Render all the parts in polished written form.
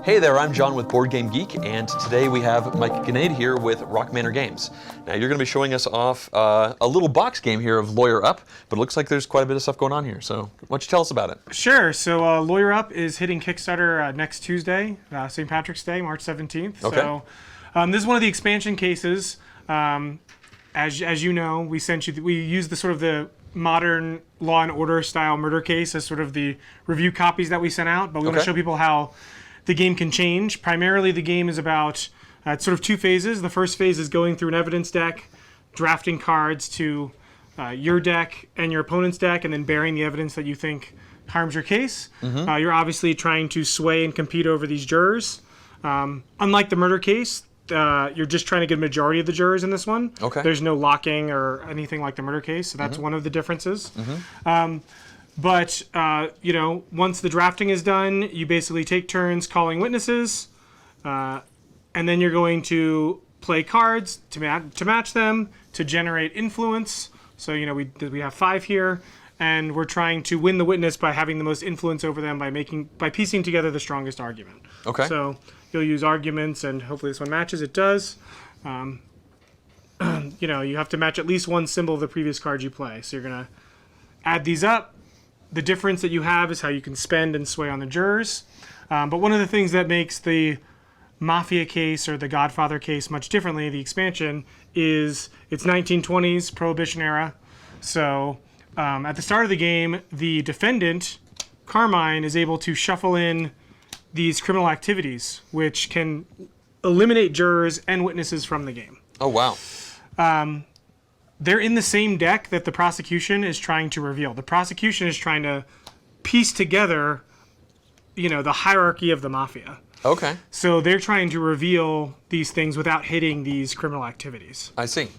Hey there, I'm John with Board Game Geek, and today we have Mike Ganade here with Rock Manor Games. Now you're going to be showing us off a little box game here of Lawyer Up, but it looks like there's quite a bit of stuff going on here, so why don't you tell us about it? Sure, so Lawyer Up is hitting Kickstarter next Tuesday, St. Patrick's Day, March 17th. Okay. So this is one of the expansion cases. As you know, we used the sort of the modern Law and Order style murder case as sort of the review copies that we sent out, but we want to show people how the game can change. Primarily, the game is about it's sort of two phases. The first phase is going through an evidence deck, drafting cards to your deck and your opponent's deck, and then bearing the evidence that you think harms your case. You're obviously trying to sway and compete over these jurors. Unlike the murder case, you're just trying to get a majority of the jurors in this one. Okay. There's no locking or anything like the murder case, so that's one of the differences. But, once the drafting is done, you basically take turns calling witnesses, and then you're going to play cards to match them, to generate influence. So, we have 5 here, and we're trying to win the witness by having the most influence over them by piecing together the strongest argument. Okay. So you'll use arguments, and hopefully this one matches. It does. You have to match at least one symbol of the previous card you play. So you're going to add these up. The difference that you have is how you can spend and sway on the jurors. But one of the things that makes the Mafia case or the Godfather case much differently, the expansion, is it's 1920s, Prohibition era. So at the start of the game, the defendant, Carmine, is able to shuffle in these criminal activities, which can eliminate jurors and witnesses from the game. Oh, wow. They're in the same deck that the prosecution is trying to reveal. The prosecution is trying to piece together, the hierarchy of the Mafia. Okay. So they're trying to reveal these things without hitting these criminal activities. I see.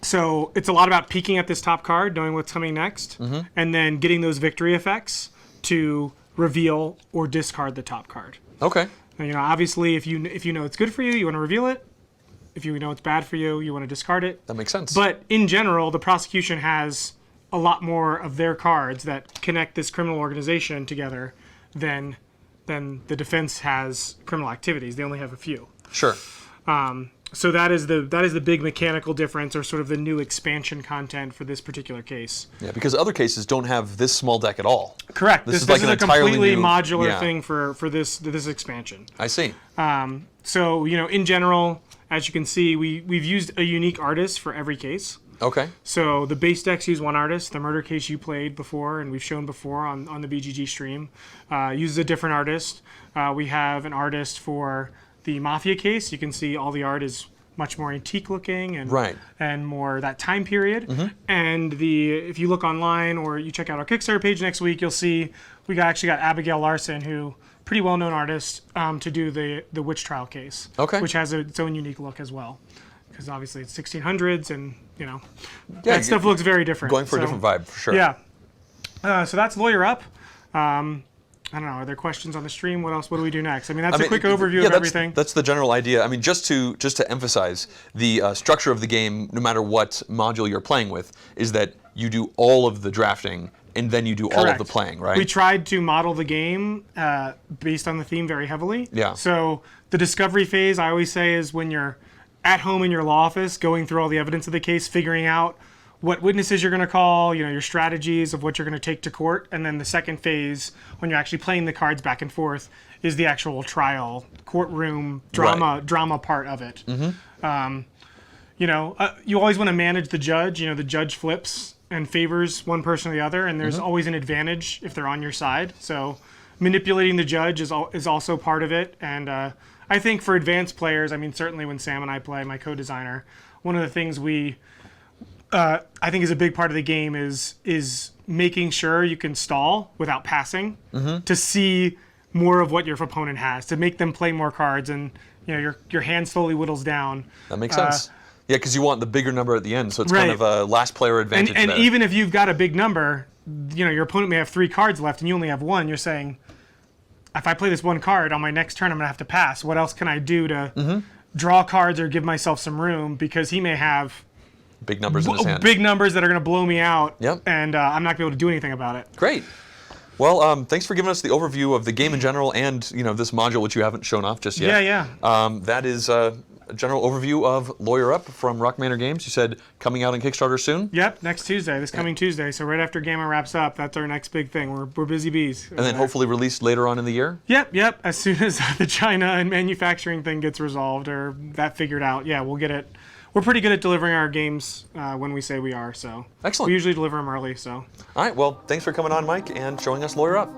So it's a lot about peeking at this top card, knowing what's coming next, and then getting those victory effects to reveal or discard the top card. Okay. And, obviously, if you know it's good for you, you want to reveal it. If you know it's bad for you, you want to discard it. That makes sense. But in general, the prosecution has a lot more of their cards that connect this criminal organization together than the defense has criminal activities. They only have a few. Sure. So that is the big mechanical difference, or sort of the new expansion content for this particular case. Yeah, because other cases don't have this small deck at all. Correct. This is like a completely modular thing for this expansion. I see. So in general, as you can see, we've used a unique artist for every case. Okay. So the base decks use one artist. The murder case you played before, and we've shown before on the BGG stream, uses a different artist. We have an artist for the Mafia case. You can see all the art is much more antique looking and more that time period. And if you look online or you check out our Kickstarter page next week, you'll see we actually got Abigail Larson, who pretty well-known artist, to do the witch trial case, which has its own unique look as well, because obviously it's 1600s, and that stuff looks very different. Going for a different vibe, for sure. Yeah. So that's Lawyer Up. I don't know. Are there questions on the stream? What else? What do we do next? That's a quick overview of everything. That's the general idea. Just to emphasize, the structure of the game, no matter what module you're playing with, is that you do all of the drafting and then you do all of the playing, right? We tried to model the game based on the theme very heavily. Yeah. So the discovery phase, I always say, is when you're at home in your law office, going through all the evidence of the case, figuring out what witnesses you're going to call, your strategies of what you're going to take to court. And then the second phase, when you're actually playing the cards back and forth, is the actual trial, courtroom, drama part of it. You always want to manage the judge. The judge flips and favors one person or the other, and there's always an advantage if they're on your side. So manipulating the judge is also part of it. And I think for advanced players, certainly when Sam and I play, my co-designer, one of the things I think is a big part of the game is making sure you can stall without passing to see more of what your opponent has, to make them play more cards, and your hand slowly whittles down. That makes sense. Yeah, because you want the bigger number at the end, so it's kind of a last player advantage. And even if you've got a big number, your opponent may have 3 cards left and you only have 1. You're saying, if I play this 1 card on my next turn, I'm going to have to pass. What else can I do to draw cards or give myself some room? Because he may have big numbers in his hand. Big numbers that are going to blow me out, Yep. and I'm not going to be able to do anything about it. Great. Well, thanks for giving us the overview of the game in general and, this module which you haven't shown off just yet. Yeah. That is a general overview of Lawyer Up from Rock Manor Games. You said coming out on Kickstarter soon? Yep, next Tuesday, this coming Tuesday. So right after GAMA wraps up, that's our next big thing. We're busy bees. And then hopefully released later on in the year? Yep. As soon as the China and manufacturing thing gets resolved or that figured out, yeah, we'll get it. We're pretty good at delivering our games when we say we are, so. Excellent. We usually deliver them early, so. All right, well, thanks for coming on, Mike, and showing us Lawyer Up.